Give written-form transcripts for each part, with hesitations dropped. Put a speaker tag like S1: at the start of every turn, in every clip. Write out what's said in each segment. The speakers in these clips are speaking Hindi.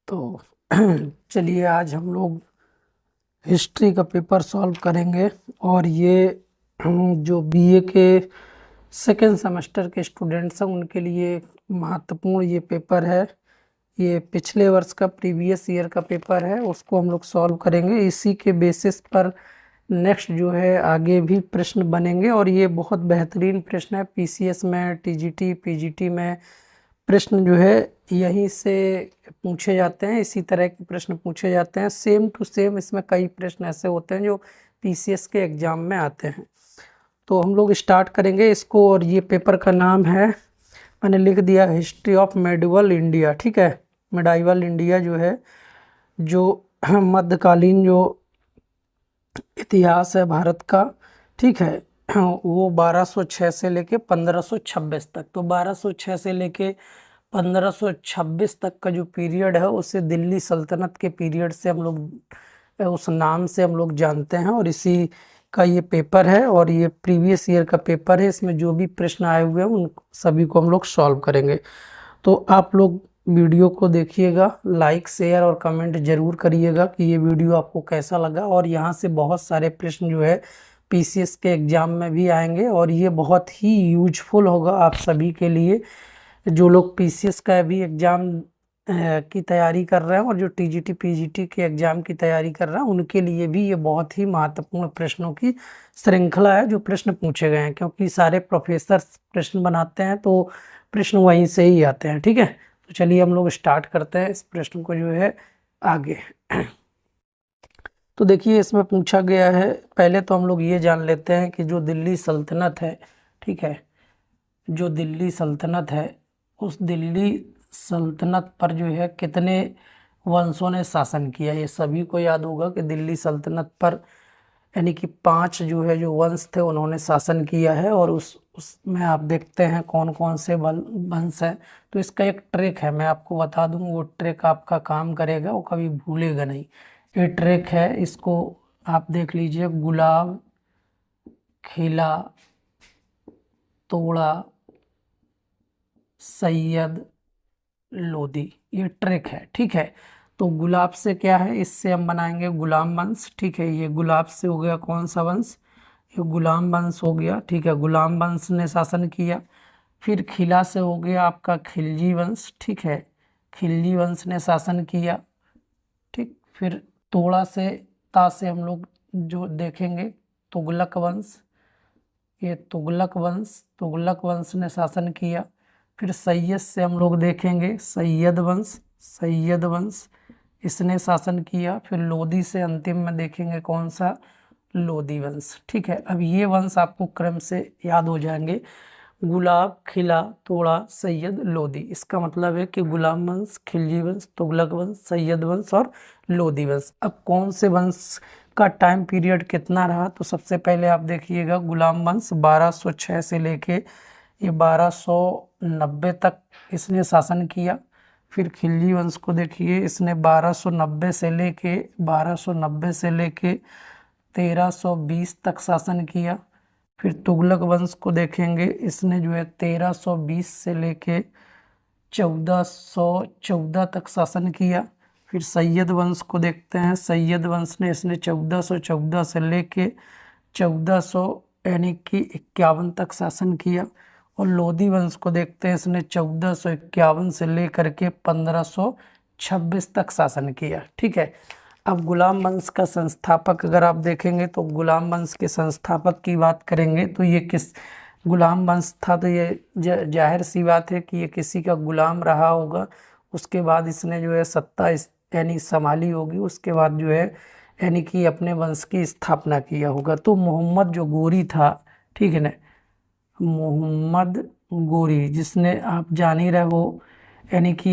S1: तो चलिए आज हम लोग हिस्ट्री का पेपर सॉल्व करेंगे। और ये जो बीए के सेकेंड सेमेस्टर के स्टूडेंट्स हैं उनके लिए महत्वपूर्ण ये पेपर है। ये पिछले वर्ष का प्रीवियस ईयर का पेपर है, उसको हम लोग सॉल्व करेंगे। इसी के बेसिस पर नेक्स्ट जो है आगे भी प्रश्न बनेंगे और ये बहुत बेहतरीन प्रश्न है। पीसीएस में, टीजीटी, पीजीटी में प्रश्न जो है यहीं से पूछे जाते हैं, इसी तरह के प्रश्न पूछे जाते हैं। सेम टू सेम इसमें कई प्रश्न ऐसे होते हैं जो पीसीएस के एग्जाम में आते हैं। तो हम लोग स्टार्ट करेंगे इसको। और ये पेपर का नाम है, मैंने लिख दिया, हिस्ट्री ऑफ मेडिवल इंडिया। ठीक है, मेडाइवल इंडिया जो है, जो मध्यकालीन जो इतिहास है भारत का, ठीक है, वो 1206 से लेके 1526 तक। तो 1206 से लेके 1526 तक का जो पीरियड है उसे दिल्ली सल्तनत के पीरियड से हम लोग, उस नाम से हम लोग जानते हैं। और इसी का ये पेपर है और ये प्रीवियस ईयर का पेपर है। इसमें जो भी प्रश्न आए हुए हैं उन सभी को हम लोग सॉल्व करेंगे। तो आप लोग वीडियो को देखिएगा, लाइक, शेयर और कमेंट जरूर करिएगा कि ये वीडियो आपको कैसा लगा। और यहाँ से बहुत सारे प्रश्न जो है पीसीएस के एग्ज़ाम में भी आएंगे और ये बहुत ही यूजफुल होगा आप सभी के लिए, जो लोग पीसीएस का भी एग्ज़ाम की तैयारी कर रहे हैं और जो टीजीटी पीजीटी के एग्ज़ाम की तैयारी कर रहे हैं उनके लिए भी ये बहुत ही महत्वपूर्ण प्रश्नों की श्रृंखला है जो प्रश्न पूछे गए हैं। क्योंकि सारे प्रोफेसर प्रश्न बनाते हैं तो प्रश्न वहीं से ही आते हैं। ठीक है, तो चलिए हम लोग स्टार्ट करते हैं इस प्रश्न को जो है आगे। तो देखिए इसमें पूछा गया है, पहले तो हम लोग ये जान लेते हैं कि जो दिल्ली सल्तनत है, ठीक है, जो दिल्ली सल्तनत है उस दिल्ली सल्तनत पर जो है कितने वंशों ने शासन किया। ये सभी को याद होगा कि दिल्ली सल्तनत पर यानी कि 5 जो है जो वंश थे उन्होंने शासन किया है। और उसमें आप देखते हैं कौन कौन से वंश हैं। तो इसका एक ट्रिक है, मैं आपको बता दूं, वो ट्रिक आपका काम करेगा, वो कभी भूलेगा नहीं। ये ट्रिक है, इसको आप देख लीजिए, गुलाब, खिला, तोड़ा, सैयद, लोदी, ये ट्रिक है। ठीक है, तो गुलाब से क्या है, इससे हम बनाएंगे गुलाम वंश। ठीक है, ये गुलाब से हो गया कौन सा वंश, ये गुलाम वंश हो गया। ठीक है, गुलाम वंश ने शासन किया। फिर खिला से हो गया आपका खिलजी वंश। ठीक है, खिलजी वंश ने शासन किया। ठीक, फिर तोड़ा से, ता से हम लोग जो देखेंगे तुगलक वंश, ये तुगलक वंश, तुगलक वंश ने शासन किया। फिर सैयद से हम लोग देखेंगे सैयद वंश, सैयद वंश, इसने शासन किया। फिर लोदी से अंतिम में देखेंगे कौन सा, लोदी वंश। ठीक है, अब ये वंश आपको क्रम से याद हो जाएंगे, गुलाब, खिला, तोड़ा, सैयद, लोदी। इसका मतलब है कि गुलाम वंश, खिलजी वंश, तुगलक वंश, सैयद वंश और लोदी वंश। अब कौन से वंश का टाइम पीरियड कितना रहा, तो सबसे पहले आप देखिएगा गुलाम वंश 1206 से लेके ये 1290 तक इसने शासन किया। फिर खिलजी वंश को देखिए, इसने 1290 से लेके 1320 तक शासन किया। फिर तुगलक वंश को देखेंगे, इसने जो है 1320 से लेके 1414 तक शासन किया। फिर सैयद वंश को देखते हैं, सैयद वंश ने इसने 1414 से लेके 1400 यानी कि 51 तक शासन किया। और लोदी वंश को देखते हैं, इसने 1451 से लेकर के 1526 तक शासन किया। ठीक है, अब गुलाम वंश का संस्थापक अगर आप देखेंगे तो गुलाम वंश के संस्थापक की बात करेंगे तो ये किस गुलाम वंश था, तो ये जाहिर सी बात है कि ये किसी का गुलाम रहा होगा। उसके बाद इसने जो है सत्ता यानी संभाली होगी, उसके बाद जो है यानी कि अपने वंश की स्थापना किया होगा। तो मोहम्मद जो गोरी था, ठीक है ना, मोहम्मद गोरी, जिसने आप जान ही रहे हो, यानी कि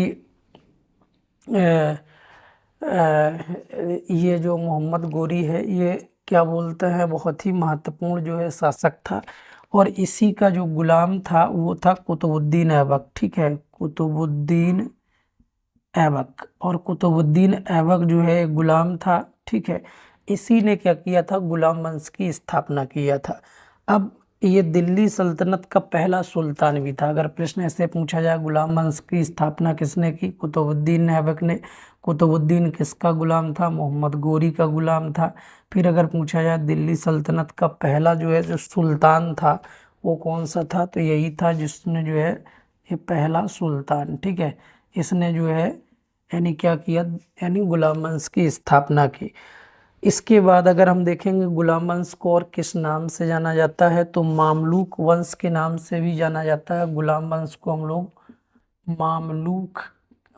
S1: ये जो मोहम्मद गोरी है ये क्या बोलते हैं, बहुत ही महत्वपूर्ण जो है शासक था। और इसी का जो गुलाम था वो था कुतुबुद्दीन ऐबक। ठीक है, कुतुबुद्दीन ऐबक, और कुतुबुद्दीन ऐबक जो है गुलाम था। ठीक है, इसी ने क्या किया था, गुलाम वंश की स्थापना किया था। अब ये दिल्ली सल्तनत का पहला सुल्तान भी था। अगर प्रश्न ऐसे पूछा जाए गुलाम वंश की स्थापना किसने की, कुतुबुद्दीन ऐबक ने। कुतुबुद्दीन किसका गुलाम था, मोहम्मद गोरी का गुलाम था। फिर अगर पूछा जाए दिल्ली सल्तनत का पहला जो है जो सुल्तान था वो कौन सा था, तो यही था जिसने जो है ये पहला सुल्तान, ठीक है, इसने जो है यानी क्या किया, यानी गुलाम वंश की स्थापना की। इसके बाद अगर हम देखेंगे गुलाम वंश को और किस नाम से जाना जाता है, तो मामलूक वंश के नाम से भी जाना जाता है। गुलाम वंश को हम लोग मामलूक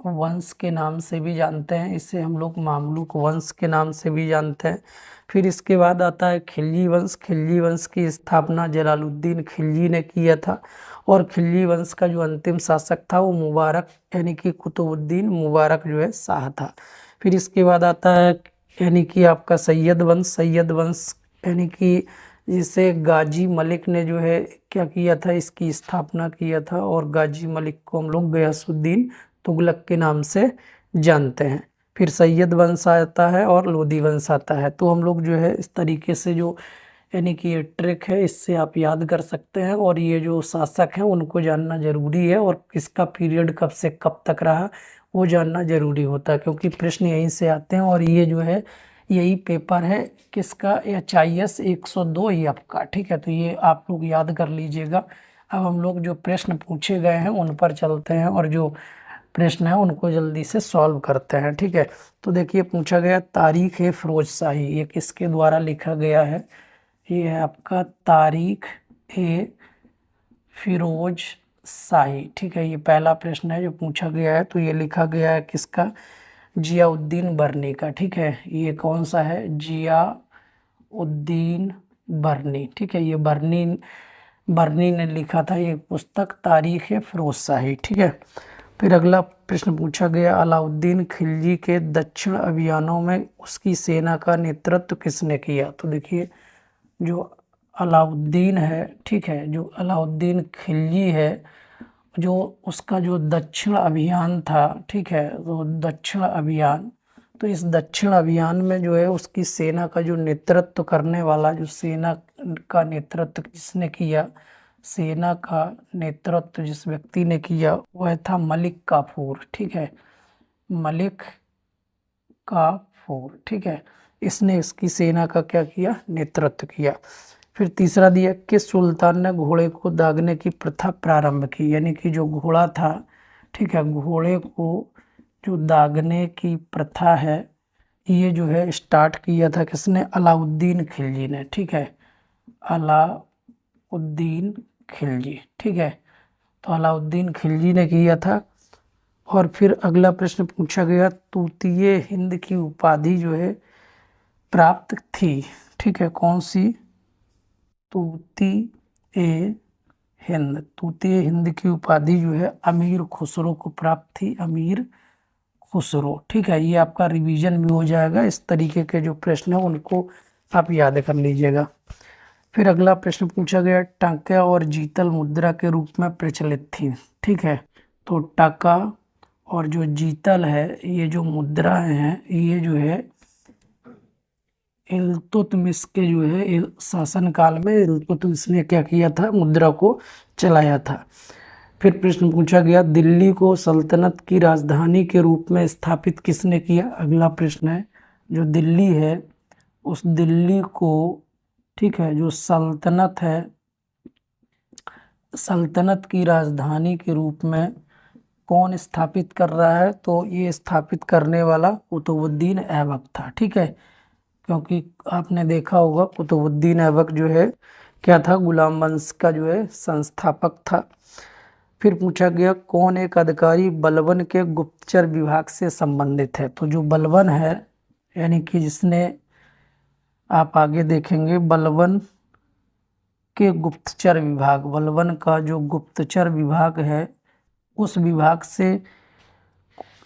S1: वंश के नाम से भी जानते हैं, इसे हम लोग मामलूक वंश के नाम से भी जानते हैं। फिर इसके बाद आता है खिलजी वंश। खिलजी वंश की स्थापना जलालुद्दीन खिलजी ने किया था, और खिलजी वंश का जो अंतिम शासक था वो मुबारक यानी कि कुतुबुद्दीन मुबारक जो है शाह था। फिर इसके बाद आता है यानी कि आपका सैयद वंश। सैयद वंश यानी कि जिसे गाजी मलिक ने जो है क्या किया था, इसकी स्थापना किया था, और गाजी मलिक को हम लोग गयासुद्दीन तुगलक के नाम से जानते हैं। फिर सैयद वंश आता है और लोदी वंश आता है। तो हम लोग जो है इस तरीके से जो यानी कि ये ट्रिक है इससे आप याद कर सकते हैं, और ये जो शासक हैं उनको जानना जरूरी है, और इसका पीरियड कब से कब तक रहा वो जानना जरूरी होता है, क्योंकि प्रश्न यहीं से आते हैं। और ये जो है यही पेपर है किसका, HIS 102 EF का, ठीक है। तो ये आप लोग याद कर लीजिएगा। अब हम लोग जो प्रश्न पूछे गए हैं उन पर चलते हैं, और जो प्रश्न है उनको जल्दी से सॉल्व करते हैं, ठीक है। तो देखिए पूछा गया तारीख ए फिरोज शाही, ये किसके द्वारा लिखा गया है, ये है आपका तारीख ए फिरोज शाही, ठीक है। ये पहला प्रश्न है जो पूछा गया है, तो ये लिखा गया है किसका, जियाउद्दीन बर्नी का, ठीक है। ये कौन सा है, जियाउद्दीन बर्नी, ठीक है। ये बर्नी बर्नी ने लिखा था ये पुस्तक तारीख ए फिरोज शाही, ठीक है। फिर अगला प्रश्न पूछा गया अलाउद्दीन खिलजी के दक्षिण अभियानों में उसकी सेना का नेतृत्व किसने किया। तो देखिए जो अलाउद्दीन है, ठीक है, जो अलाउद्दीन खिलजी है, जो उसका जो दक्षिण अभियान था, ठीक है, तो दक्षिण अभियान, तो इस दक्षिण अभियान में जो है उसकी सेना का जो नेतृत्व करने वाला, जो सेना का नेतृत्व किसने किया, सेना का नेतृत्व जिस व्यक्ति ने किया वह था मलिक काफूर, ठीक है, मलिक काफूर, ठीक है। इसने इसकी सेना का क्या किया, नेतृत्व किया। फिर तीसरा दिया किस सुल्तान ने घोड़े को दागने की प्रथा प्रारंभ की, यानी कि जो घोड़ा था, ठीक है, घोड़े को जो दागने की प्रथा है ये जो है स्टार्ट किया था किसने, अलाउद्दीन खिलजी ने, ठीक है, अलाउद्दीन खिलजी, ठीक है। तो अलाउद्दीन खिलजी ने किया था। और फिर अगला प्रश्न पूछा गया तूतीय हिंद की उपाधि जो है प्राप्त थी, ठीक है, कौन सी, तूतीय हिंद। तूतीय हिंद की उपाधि जो है अमीर खुसरो को प्राप्त थी, अमीर खुसरो, ठीक है। ये आपका रिवीजन भी हो जाएगा, इस तरीके के जो प्रश्न है उनको आप याद कर लीजिएगा। फिर अगला प्रश्न पूछा गया टाका और जीतल मुद्रा के रूप में प्रचलित थी, ठीक है। तो टाका और जो जीतल है ये जो मुद्राएं हैं ये जो है इल्तुतमिश के जो है शासन काल में इल्तुतमिश ने क्या किया था, मुद्रा को चलाया था। फिर प्रश्न पूछा गया दिल्ली को सल्तनत की राजधानी के रूप में स्थापित किसने किया। अगला प्रश्न है जो दिल्ली है उस दिल्ली को, ठीक है, जो सल्तनत है, सल्तनत की राजधानी के रूप में कौन स्थापित कर रहा है, तो ये स्थापित करने वाला कुतुबुद्दीन ऐबक था, ठीक है। क्योंकि आपने देखा होगा कुतुबुद्दीन ऐबक जो है क्या था, गुलाम वंश का जो है संस्थापक था। फिर पूछा गया कौन एक अधिकारी बलबन के गुप्तचर विभाग से संबंधित है। तो जो बलबन है यानी कि जिसने, आप आगे देखेंगे बलबन के गुप्तचर विभाग, बलबन का जो गुप्तचर विभाग है उस विभाग से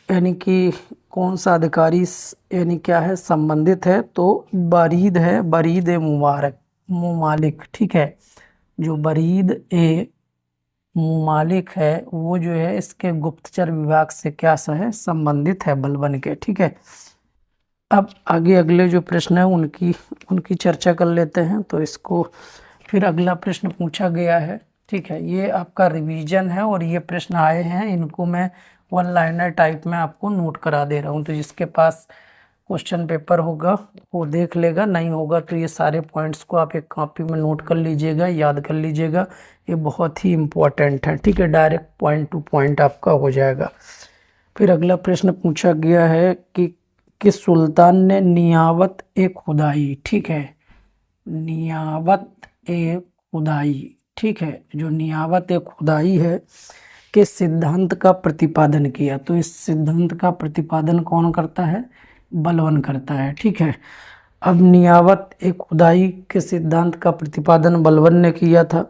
S1: यानी कि कौन सा अधिकारी यानी क्या है, संबंधित है, तो बरीद है, बरीद ए मुबारक मुमालिक, ठीक है। जो बरीद ए मुमालिक है वो जो है इसके गुप्तचर विभाग से क्या सा है, संबंधित है बलबन के, ठीक है। अब आगे अगले जो प्रश्न है उनकी चर्चा कर लेते हैं। तो इसको फिर अगला प्रश्न पूछा गया है, ठीक है, ये आपका रिवीजन है और ये प्रश्न आए हैं, इनको मैं वन लाइनर टाइप में आपको नोट करा दे रहा हूँ। तो जिसके पास क्वेश्चन पेपर होगा वो देख लेगा, नहीं होगा तो ये सारे पॉइंट्स को आप एक कॉपी में नोट कर लीजिएगा, याद कर लीजिएगा, ये बहुत ही इम्पोर्टेंट है, ठीक है, डायरेक्ट पॉइंट टू पॉइंट आपका हो जाएगा। फिर अगला प्रश्न पूछा गया है कि किस सुल्तान ने नियावत ए खुदाई, ठीक है, नियावत ए खुदाई, ठीक है, जो नियावत ए खुदाई है के सिद्धांत का प्रतिपादन किया। तो इस सिद्धांत का प्रतिपादन कौन करता है? बलवन करता है, ठीक है। अब नियावत ए खुदाई के सिद्धांत का प्रतिपादन बलवन ने किया था।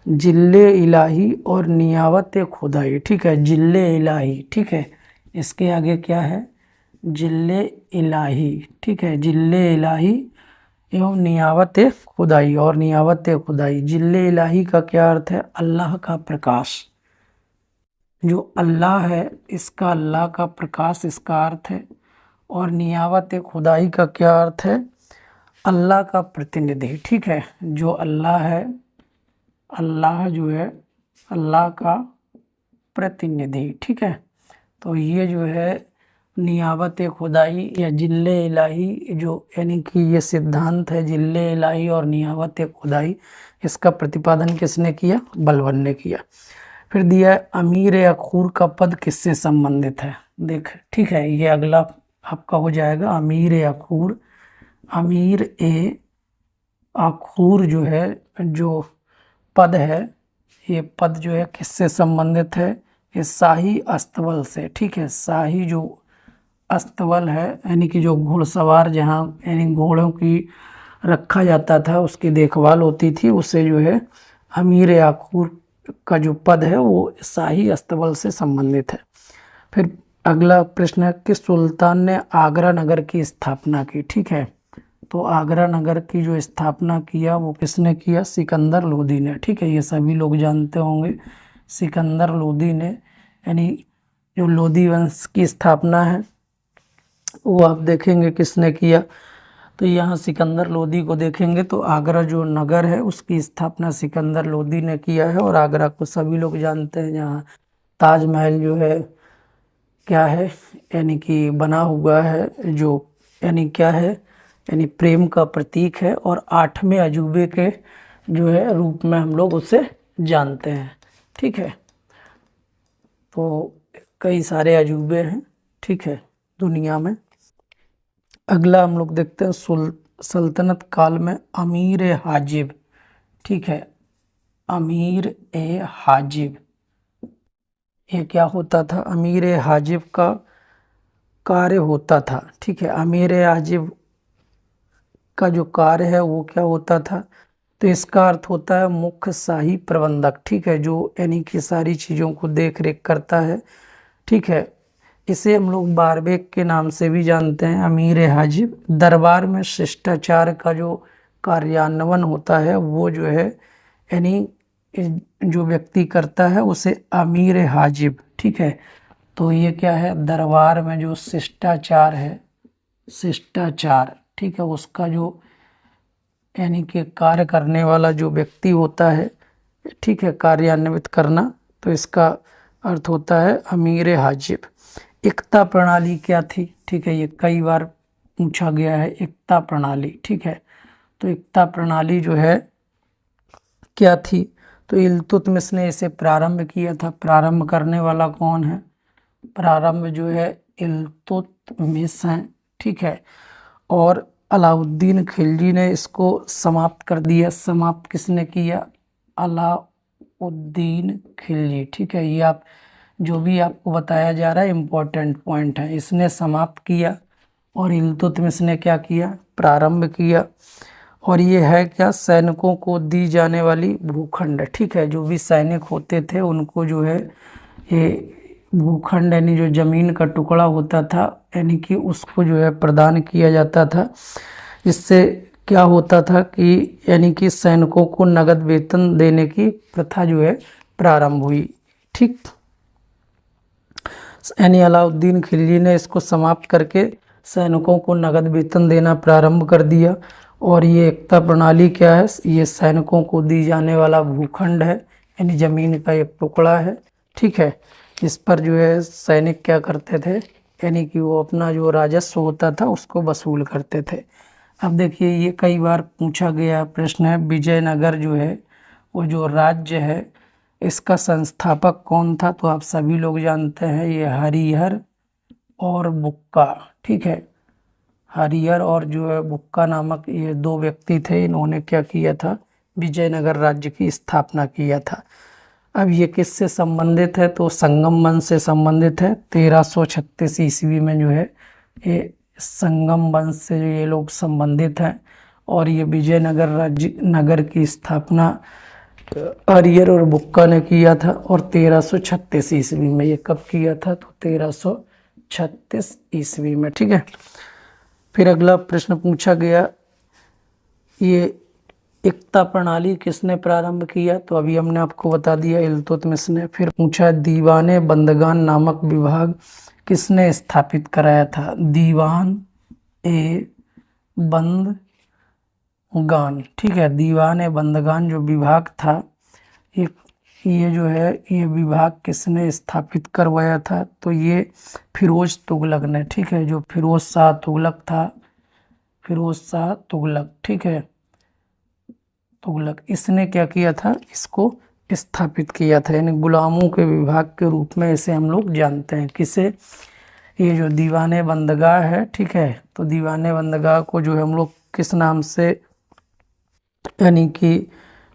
S1: जिल्ले इलाही और नियावत ए खुदाई, ठीक है, जिल्ले इलाही, ठीक है, इसके आगे क्या है? जिल्ले इलाही, ठीक है, जिल्ले इलाही एवं नियावत ए खुदाई और नियावत ए खुदाई। जिल्ले इलाही का क्या अर्थ है? अल्लाह का प्रकाश, जो अल्लाह है इसका अल्लाह का प्रकाश इसका अर्थ है। और नियावत ए खुदाई का क्या अर्थ है? अल्लाह का प्रतिनिधि, ठीक है, जो अल्लाह है, अल्लाह जो है अल्लाह का प्रतिनिधि, ठीक है। तो ये जो है नियावत ए खुदाई या जिल्ले इलाही, जो यानी कि ये सिद्धांत है जिल्ले इलाही और नियावत ए खुदाई, इसका प्रतिपादन किसने किया? बलवन ने किया। फिर दिया है अमीर ए अखूर का पद किससे संबंधित है? देख, ठीक है, ये अगला आपका हो जाएगा। अमीर ए अखूर, अमीर ए अखूर जो है, जो पद है, ये पद जो है किससे संबंधित है? ये शाही अस्तबल से, ठीक है, शाही जो अस्तबल है यानी कि जो घुड़सवार जहाँ यानी घोड़ों की रखा जाता था उसकी देखभाल होती थी, उससे जो है अमीर ए अखूर का जो पद है वो शाही अस्तबल से संबंधित है। फिर अगला प्रश्न है कि सुल्तान ने आगरा नगर की स्थापना की, ठीक है। तो आगरा नगर की जो स्थापना किया वो किसने किया? सिकंदर लोदी ने, ठीक है, ये सभी लोग जानते होंगे। सिकंदर लोदी ने, यानी जो लोदी वंश की स्थापना है वो आप देखेंगे किसने किया। तो यहाँ सिकंदर लोदी को देखेंगे तो आगरा जो नगर है उसकी स्थापना सिकंदर लोदी ने किया है। और आगरा को सभी लोग जानते हैं, जहाँ ताजमहल जो है क्या है, यानी कि बना हुआ है, जो यानी क्या है, यानी प्रेम का प्रतीक है और 8वें अजूबे के जो है रूप में हम लोग उसे जानते हैं, ठीक है। तो कई सारे अजूबे हैं, ठीक है, दुनिया में। अगला हम लोग देखते हैं सल्तनत काल में अमीर ए हाजिब, ठीक है, अमीर ए हाजिब, ये क्या होता था? अमीर ए हाजिब का कार्य होता था, ठीक है, अमीर ए हाजिब का जो कार्य है वो क्या होता था? तो इसका अर्थ होता है मुख्य शाही प्रबंधक, ठीक है, जो यानी कि सारी चीज़ों को देख रेख करता है, ठीक है। इसे हम लोग बारबेक के नाम से भी जानते हैं, अमीर ए हाजिब। दरबार में शिष्टाचार का जो कार्यान्वयन होता है वो जो है यानी जो व्यक्ति करता है उसे अमीर ए हाजिब, ठीक है। तो ये क्या है? दरबार में जो शिष्टाचार है, शिष्टाचार, ठीक है, उसका जो यानी कि कार्य करने वाला जो व्यक्ति होता है, ठीक है, कार्यान्वित करना, तो इसका अर्थ होता है अमीर ए हाजिब। एकता प्रणाली क्या थी? ठीक है, ये कई बार पूछा गया है, एकता प्रणाली, ठीक है। तो एकता प्रणाली जो है क्या थी? तो इल्तुतमिश ने इसे प्रारंभ किया था। प्रारंभ करने वाला कौन है? प्रारंभ जो है इल्तुतमिश हैं, ठीक है। और अलाउद्दीन खिलजी ने इसको समाप्त कर दिया। समाप्त किसने किया? अलाउद्दीन खिलजी, ठीक है। ये आप जो भी आपको बताया जा रहा है इम्पोर्टेंट पॉइंट है, इसने समाप्त किया और इल्तुतमिश ने क्या किया? प्रारंभ किया। और ये है क्या? सैनिकों को दी जाने वाली भूखंड, ठीक है, जो भी सैनिक होते थे उनको जो है ये भूखंड यानी जो ज़मीन का टुकड़ा होता था यानी कि उसको जो है प्रदान किया जाता था, जिससे क्या होता था कि यानी कि सैनिकों को नगद वेतन देने की प्रथा जो है प्रारंभ हुई, ठीक। यानी अलाउद्दीन खिलजी ने इसको समाप्त करके सैनिकों को नगद वेतन देना प्रारंभ कर दिया। और ये एकता प्रणाली क्या है, ये सैनिकों को दी जाने वाला भूखंड है, यानी जमीन का एक टुकड़ा है, ठीक है। इस पर जो है सैनिक क्या करते थे, यानी कि वो अपना जो राजस्व होता था उसको वसूल करते थे। अब देखिए ये कई बार पूछा गया प्रश्न है, विजयनगर जो है वो जो राज्य है इसका संस्थापक कौन था, तो आप सभी लोग जानते हैं ये हरिहर और बुक्का, ठीक है। हरिहर और जो है बुक्का नामक ये दो व्यक्ति थे, इन्होंने क्या किया था, विजयनगर राज्य की स्थापना किया था। अब ये किससे संबंधित है, तो संगम वंश से संबंधित है। 1336 ईस्वी में जो है ये संगम वंश से ये लोग संबंधित हैं। और ये विजयनगर राज्य नगर की स्थापना हरिहर और बुक्का ने किया था। और 1336 ईस्वी में, ये कब किया था, तो 1336 ईस्वी में, ठीक है। फिर अगला प्रश्न पूछा गया, ये एकता प्रणाली किसने प्रारंभ किया, तो अभी हमने आपको बता दिया इल्तुतमिश ने। फिर पूछा दीवाने बंदगान नामक विभाग किसने स्थापित कराया था, दीवान ए बंदगान, ठीक है। दीवान ए बंदगान जो विभाग था, ये जो है ये विभाग किसने स्थापित करवाया था, तो ये फिरोज तुगलक ने, ठीक है। जो फिरोज शाह तुगलक था, फिरोज शाह तुगलक, ठीक है, तुगलक, इसने क्या किया था, इसको स्थापित किया था, यानी गुलामों के विभाग के रूप में इसे हम लोग जानते हैं। किसे, ये जो दीवाने बंदगाह है, ठीक है, तो दीवाने बंदगाह को जो है हम लोग किस नाम से यानी कि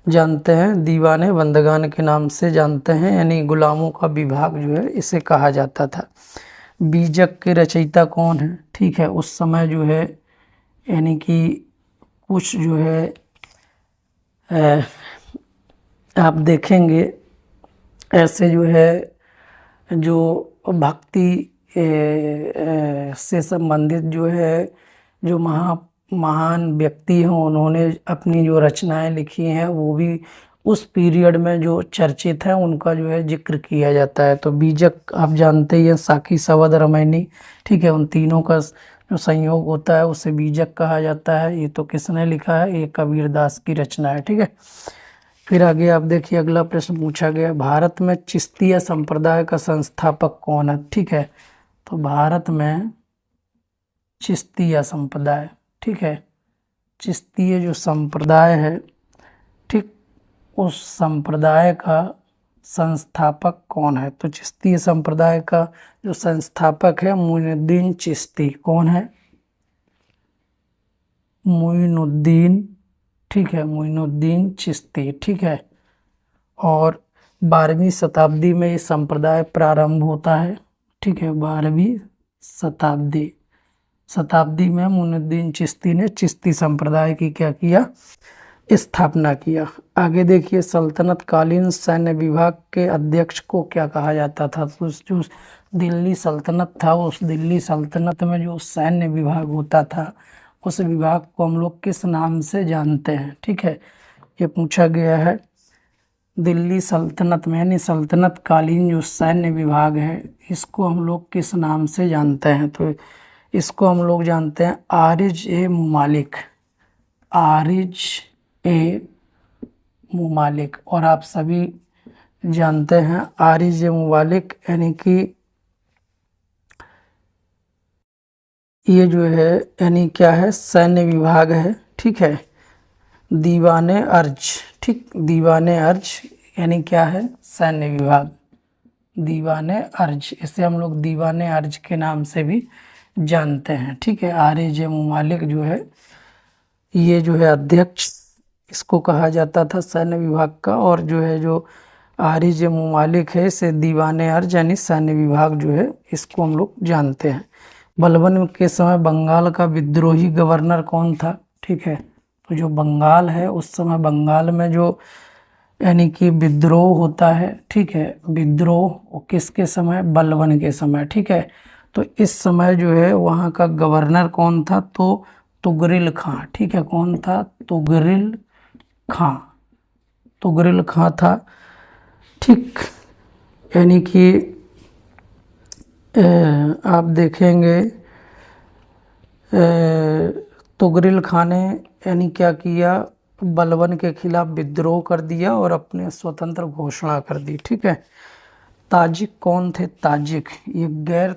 S1: जानते हैं, दीवाने बंदगान के नाम से जानते हैं, यानी गुलामों का विभाग जो है इसे कहा जाता था। बीजक के रचयिता कौन है, ठीक है। उस समय जो है यानी कि कुछ जो है आप देखेंगे ऐसे जो है जो भक्ति से संबंधित जो है जो महान व्यक्ति हैं, उन्होंने अपनी जो रचनाएं लिखी हैं वो भी उस पीरियड में जो चर्चित है उनका जो है जिक्र किया जाता है। तो बीजक आप जानते ही हैं, साकी, सवद, रामायणी, ठीक है, उन तीनों का जो संयोग होता है उसे बीजक कहा जाता है। ये तो किसने लिखा है, ये कबीरदास की रचना है, ठीक है। फिर आगे आप देखिए अगला प्रश्न पूछा गया, भारत में चिश्तिया संप्रदाय का संस्थापक कौन है, ठीक है। तो भारत में चिश्तिया संप्रदाय, ठीक है, चिश्तिया जो संप्रदाय है, ठीक, उस संप्रदाय का संस्थापक कौन है, तो चिश्ती संप्रदाय का जो संस्थापक है मोइनुद्दीन चिश्ती, कौन है, मोइनुद्दीन, ठीक है, मोइनुद्दीन चिश्ती, ठीक है। और 12वीं शताब्दी में ये संप्रदाय प्रारंभ होता है, ठीक है, 12वीं शताब्दी में मोइनुद्दीन चिश्ती ने चिश्ती संप्रदाय की क्या किया, स्थापना किया। आगे देखिए सल्तनत कालीन सैन्य विभाग के अध्यक्ष को क्या कहा जाता था, तो जो दिल्ली सल्तनत था उस दिल्ली सल्तनत में जो सैन्य विभाग होता था उस विभाग को हम लोग किस नाम से जानते हैं, ठीक है। ये पूछा गया है दिल्ली सल्तनत में, यानी सल्तनत कालीन जो सैन्य विभाग है इसको हम लोग किस नाम से जानते हैं, तो इसको हम लोग जानते हैं आरिज ए मुमालिक, आरिज ए मुमालिक। और आप सभी जानते हैं आरिज ए मुमालिक यानी कि ये जो है यानी क्या है, सैन्य विभाग है, ठीक है, दीवाने अर्ज, ठीक, दीवाने अर्ज यानी क्या है, सैन्य विभाग, दीवाने अर्ज, इसे हम लोग दीवाने अर्ज के नाम से भी जानते हैं, ठीक है। आरिज ए मुमालिक जो है ये जो है अध्यक्ष इसको कहा जाता था सैन्य विभाग का। और जो है जो आरिज ए मुमालिक है इसे दीवाने अर्ज यानी सैन्य विभाग जो है इसको हम लोग जानते हैं। बलबन के समय बंगाल का विद्रोही गवर्नर कौन था, ठीक है, तो जो बंगाल है उस समय बंगाल में जो यानी कि विद्रोह होता है, ठीक है, विद्रोह किसके समय, बलबन के समय, ठीक है। तो इस समय जो है वहाँ का गवर्नर कौन था, तो तुगरिल खां, ठीक है, कौन था, तुगरिल खां, तुगरिल खां था, ठीक। यानी कि आप देखेंगे तुगरिल खां ने यानी क्या किया, बलबन के खिलाफ विद्रोह कर दिया और अपने स्वतंत्र घोषणा कर दी। ठीक है। ताजिक कौन थे? ताजिक ये गैर